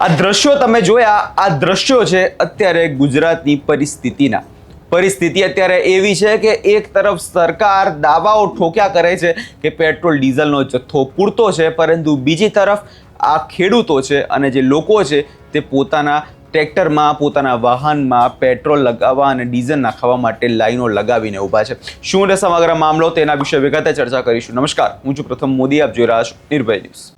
આ દ્રશ્યો તમે જોયા, આ દ્રશ્યો છે અત્યારે ગુજરાતની પરિસ્થિતિ અત્યારે એવી છે કે એક તરફ સરકાર દાવાઓ ઠોક્યા કરે છે કે પેટ્રોલ ડીઝલનો જથ્થો પૂરતો છે, પરંતુ બીજી તરફ આ ખેડૂતો છે અને જે લોકો છે તે પોતાના ટ્રેક્ટરમાં, પોતાના વાહનમાં પેટ્રોલ લગાવવા અને ડીઝલ નાખવા માટે લાઈનો લગાવીને ઊભા છે। શું છે સમગ્ર મામલો, તેના વિશે વિગતે ચર્ચા કરીશું। નમસ્કાર, હું છું પ્રથમ મોદી, આપ જોઈ રહ્યા છો નિર્ભય ન્યૂઝ।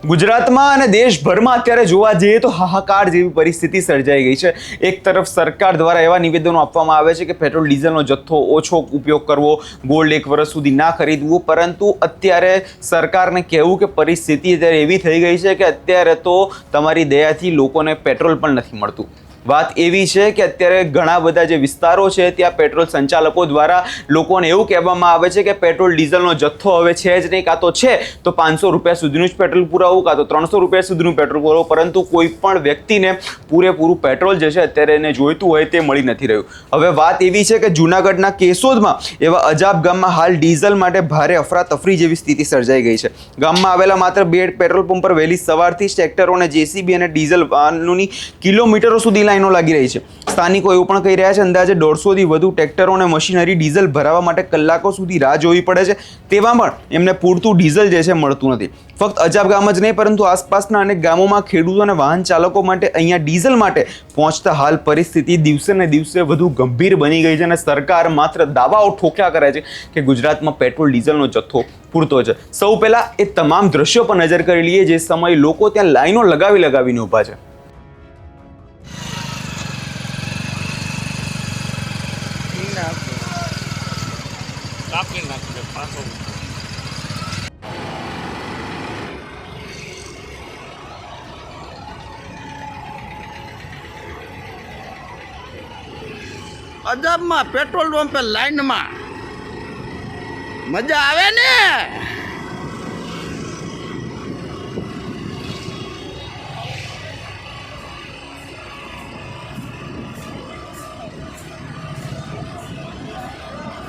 ગુજરાતમાં અને દેશભરમાં અત્યારે જોવા જઈએ તો હાહાકાર જેવી પરિસ્થિતિ સર્જાઈ ગઈ છે। એક તરફ સરકાર દ્વારા એવા નિવેદનો આપવામાં આવે છે કે પેટ્રોલ ડીઝલનો જથ્થો ઓછો ઉપયોગ કરવો, ગોલ્ડ 1 વર્ષ સુધી ના ખરીદવું, પરંતુ અત્યારે સરકારને કહેવું કે પરિસ્થિતિ અત્યારે એવી થઈ ગઈ છે કે અત્યારે તો તમારી દયાથી લોકોને પેટ્રોલ પણ નથી મળતું। વાત એવી છે કે અત્યારે ઘણા બધા જે વિસ્તારો છે ત્યાં પેટ્રોલ સંચાલકો દ્વારા લોકોને એવું કહેવામાં આવે છે કે પેટ્રોલ ડીઝલનો જથ્થો હવે છે જ નહીં, કાં તો છે તો 500 રૂપિયા સુધીનું જ પેટ્રોલ પુરાવું, કાં તો 300 રૂપિયા સુધીનું પેટ્રોલ પુરાવું, પરંતુ કોઈ પણ વ્યક્તિને પૂરેપૂરું પેટ્રોલ જે છે અત્યારે એને જોઈતું હોય તે મળી નથી રહ્યું। હવે વાત એવી છે કે જૂનાગઢના કેશોદમાં એવા અજાબ ગામમાં હાલ ડીઝલ માટે ભારે અફરાતફરી જેવી સ્થિતિ સર્જાઈ ગઈ છે। ગામમાં આવેલા માત્ર 2 પેટ્રોલ પંપ પર વહેલી સવારથી જ ટ્રેક્ટરો અને જેસીબી અને ડીઝલ વાહનોની કિલોમીટરો સુધી લાઈનો લાગી રહી છે। સ્થાનિકો એવું પણ કહી રહ્યા છે અંદાજે 150 થી વધુ ટ્રેક્ટરો અને મશીનરી ડીઝલ ભરાવા માટે કલાકો સુધી રાહ જોવી પડે છે, તેવામાં પણ એમને પૂરતું ડીઝલ જે છે મળતું નથી। ફક્ત અજાબ ગામ જ નહીં, પરંતુ આસપાસના અનેક ગામોમાં ખેડૂતો અને વાહન ચાલકો માટે અહીંયા ડીઝલ માટે પહોંચતા હાલ પરિસ્થિતિ દિવસે ને દિવસે વધુ ગંભીર બની ગઈ છે અને સરકાર માત્ર દાવાઓ ઠોક્યા કરે છે કે ગુજરાતમાં પેટ્રોલ ડીઝલનો જથ્થો પૂરતો છે। સૌ પહેલા એ તમામ દ્રશ્યો પર નજર કરી લઈએ જે સમયે લોકો ત્યાં લાઈનો લગાવીને ઊભા છે। અજબમાં પેટ્રોલ પંપે લાઈનમાં મજા આવે ને।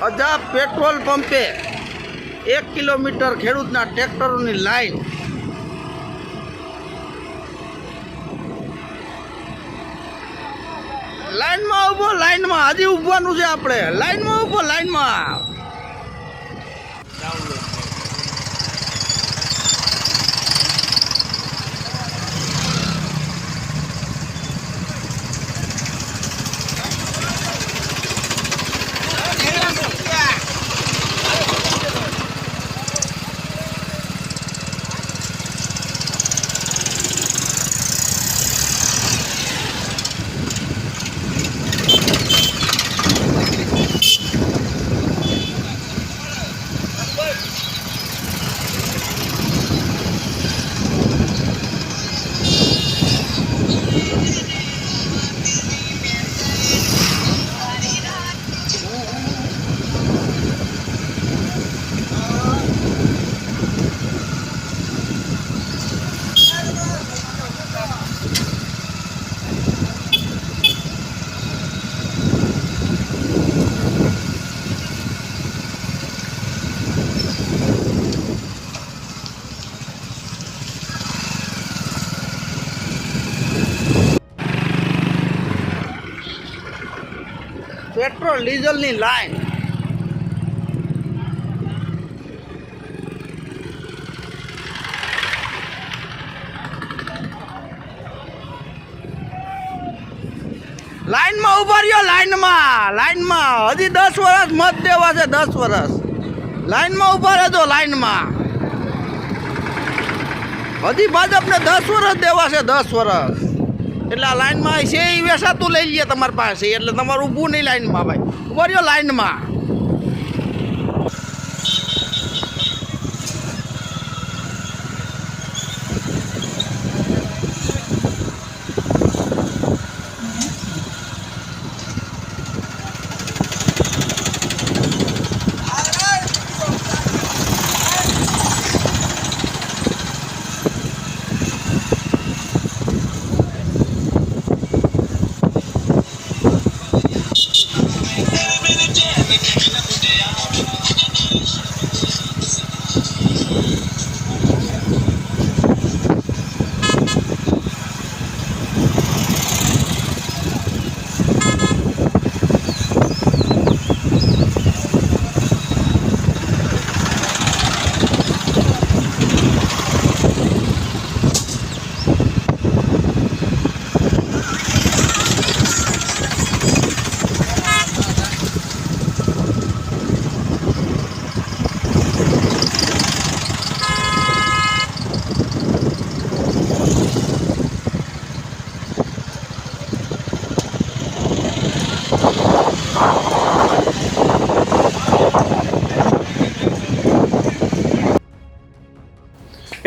અજબ પેટ્રોલ પંપે 1 કિલોમીટર ખેડૂતના ટ્રેક્ટરોની લાઈન। લાઈનમાં ઉભો, લાઈનમાં હજી ઉભવાનું છે આપણે, લાઈનમાં ઉભો, લાઈનમાં। પેટ્રોલ ડીઝલની લાઈન। લાઈનમાં ઉભા રહ્યો, લાઈનમાં હજી 10 વર્ષ મત દેવા છે, 10 વર્ષ લાઈનમાં ઉભા રહેજો, લાઈનમાં હજી ભાજપને 10 વર્ષ દેવા છે, 10 વર્ષ। એટલે આ લાઈનમાં છે એ વેસાતું લઈ લઈએ તમારી પાસે, એટલે તમારું ઊભું નહીં લાઈનમાં, ભાઈ ઉભા રહ્યો લાઈનમાં।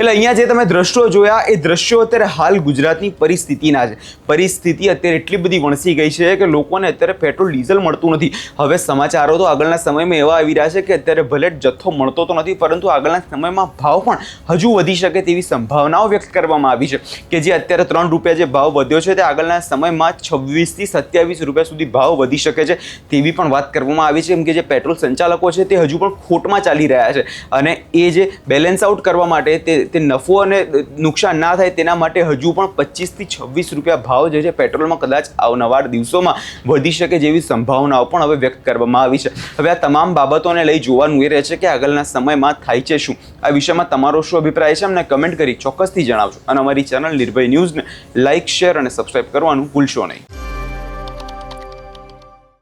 એટલે અહીંયા જે તમે દ્રશ્યો જોયા એ દ્રશ્યો અત્યારે હાલ ગુજરાતની પરિસ્થિતિના છે. પરિસ્થિતિ અત્યારે એટલી બધી વણસી ગઈ છે કે લોકોને અત્યારે પેટ્રોલ ડીઝલ મળતું નથી. હવે સમાચારો તો આગળના સમયમાં એવા આવી રહ્યા છે કે અત્યારે ભલે જથ્થો મળતો તો નથી, પરંતુ આગળના સમયમાં ભાવ પણ હજુ વધી શકે તેવી સંભાવનાઓ વ્યક્ત કરવામાં આવી છે કે જે અત્યારે 3 રૂપિયા જે ભાવ વધ્યો છે તે આગળના સમયમાં 26 થી 27 રૂપિયા સુધી ભાવ વધી શકે છે તેવી પણ વાત કરવામાં આવી છે. કેમ કે જે પેટ્રોલ સંચાલકો છે તે હજુ પણ ખોટમાં ચાલી રહ્યા છે અને એ જે બેલેન્સ આઉટ કરવા માટે તે નફો અને નુકસાન ના થાય તેના માટે હજુ પણ 25 થી 26 રૂપિયા ભાવ જે છે પેટ્રોલમાં કદાચ આવનાર દિવસોમાં વધી શકે જેવી સંભાવનાઓ પણ હવે વ્યક્ત કરવામાં આવી છે. હવે આ તમામ બાબતોને લઈ જોવાનું એ રહે છે કે આગળના સમયમાં થાય છે શું. આ વિષયમાં તમારો શું અભિપ્રાય છે અમને કમેન્ટ કરી ચોક્કસથી જણાવજો અને અમારી ચેનલ નિર્ભય ન્યૂઝને લાઇક, શેર અને સબસ્ક્રાઇબ કરવાનું ભૂલશો નહીં.